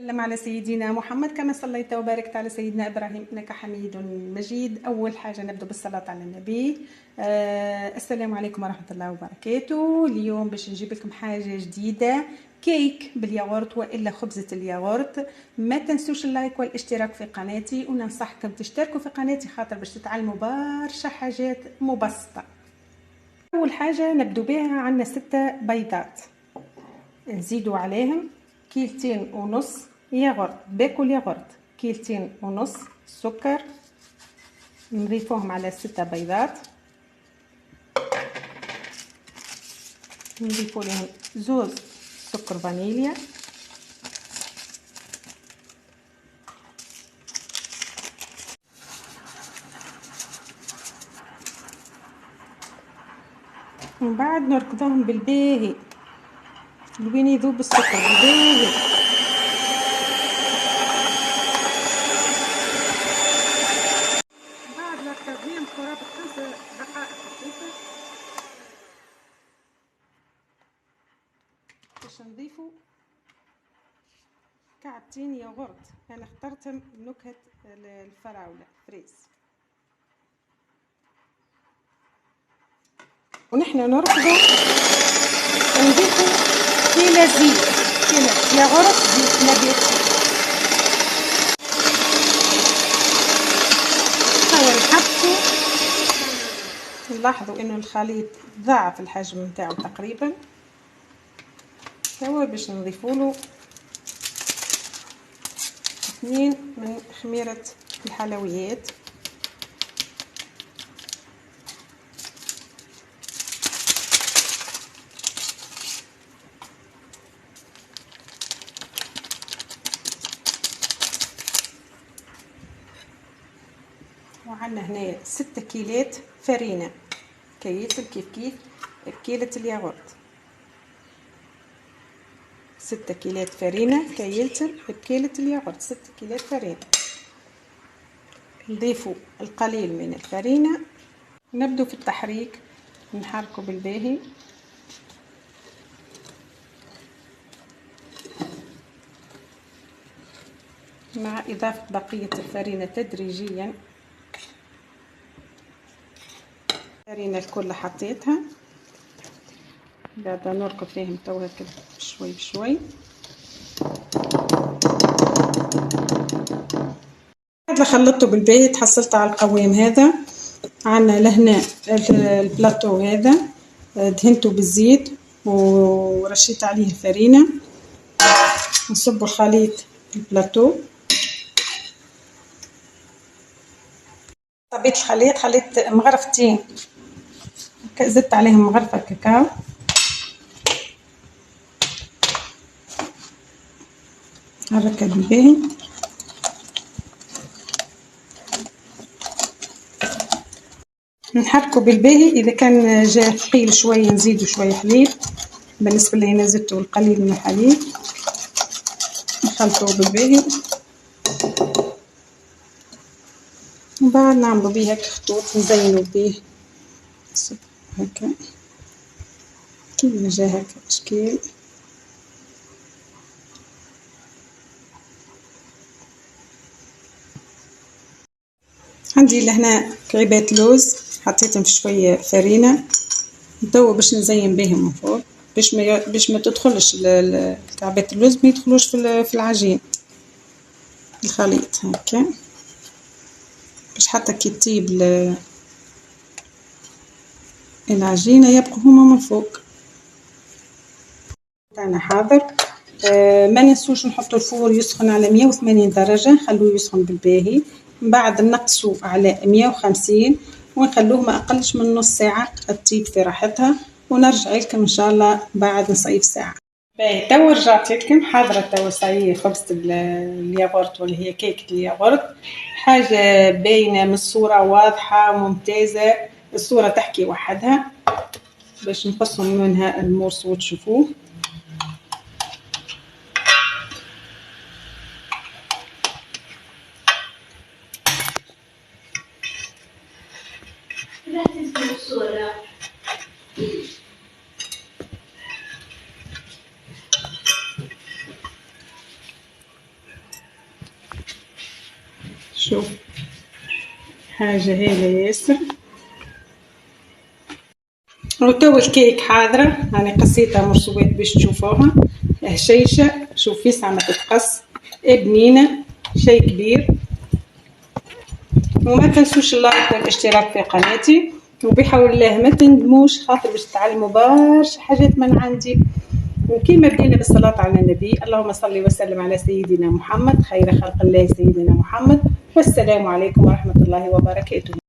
سلم على سيدنا محمد كما صليت وباركت على سيدنا إبراهيم إنك حميد مجيد. أول حاجة نبدأ بالصلاة على النبي. السلام عليكم ورحمة الله وبركاته. اليوم باش نجيب لكم حاجة جديدة، كيك بالياغورت وإلا خبزة الياغورت. ما تنسوش اللايك والاشتراك في قناتي، وننصحكم تشتركوا في قناتي خاطر باش تتعلموا برشا حاجات مبسطة. أول حاجة نبدو بها، عندنا 6 بيضات، نزيدوا عليهم 2.5 كيلو ياغورت، باكل ياغورت 2.5 كيلو سكر، نضيفوهم على 6 بيضات، نضيفوا لهم 2 سكر فانيليا، ومن بعد نركضوهم بالباهي لوين يذوب السكر بالباهي. بعد ما ركضناهم قرابة 5 دقائق بسيطة باش نضيفوا كعبتين ياغورت. انا اخترتهم نكهة الفراولة فريز، ونحن نركضوا ونضيفوا كيلو زيت، كيلو ياغورت زيت نبات. هاو نحطوا، نلاحظوا انه الخليط ضاعف الحجم نتاعو تقريبا. هو باش نضيفوله 2 من خميرة الحلويات، وعندنا هنا 6 كيلات فرينة كيس كيف بكيلة الياغورت. 6 كيلات فرينة كيلتر بكيلة الياغورت، 6 كيلات فرينة. نضيفوا القليل من الفرينة، نبدو في التحريك، نحركه بالباهي مع إضافة بقية الفرينة تدريجيا. الفرينة الكل حطيتها، بعد نركض فيهم توا كده بشوي بشوي. بعد ما خلطته بالباهي تحصلت على القوام هذا. عنا لهنا البلاطو هذا دهنته بالزيت ورشيت عليه الفرينة. نصب الخليط في البلاطو، صبيت الخليط، خليت مغرفتين، زدت عليهم مغرفة كاكاو، هركا بالباهي. نحركه بالباهي، اذا كان جا ثقيل شويه نزيدو شويه حليب. بالنسبه لي انا زدت القليل من الحليب، نخلطوه بالباهي، ومن بعد نعملو بيه هكا خطوط نزينو بيه هكا كيما جا هكا اشكال. عندي لهنا كعيبات لوز حطيتهم في شويه فرينه، توا باش نزين بهم من فوق باش ما تدخلش كعبات اللوز، ما يدخلوش في العجين الخليط هكا، باش حتى كي تطيب العجينه يبقوا هما من فوق. تاعنا حاضر. ما ننسوش نحطوا الفور يسخن على 180 درجه، نخلوه يسخن بالباهي، من بعد نقصوا على 150 ونخلوه ما اقلش من نص ساعه تطيب في راحتها، ونرجع لكم ان شاء الله بعد نصيف ساعه. باهي توا رجعت لكم حاضره. توا صايي خبزة الياغورت ولا هي كيكة الياغورت. حاجه باينه من الصوره، واضحه ممتازه، الصوره تحكي وحدها. باش نقصهم منها المورس وتشوفوه. شوف حاجة هايلة ياسر. وتو الكيك حاضرة، أنا قصيتها مرسومات باش تشوفوها. هشيشة، شوفي ساعة ما تتقص، بنينة، شي كبير. وما تنسوش اللايك والاشتراك في قناتي، وبحول الله ما تندموش خاطر باش تتعلموا برشا حاجات من عندي. وكيما بدينا بالصلاة على النبي، اللهم صل وسلم على سيدنا محمد خير خلق الله سيدنا محمد، والسلام عليكم ورحمة الله وبركاته.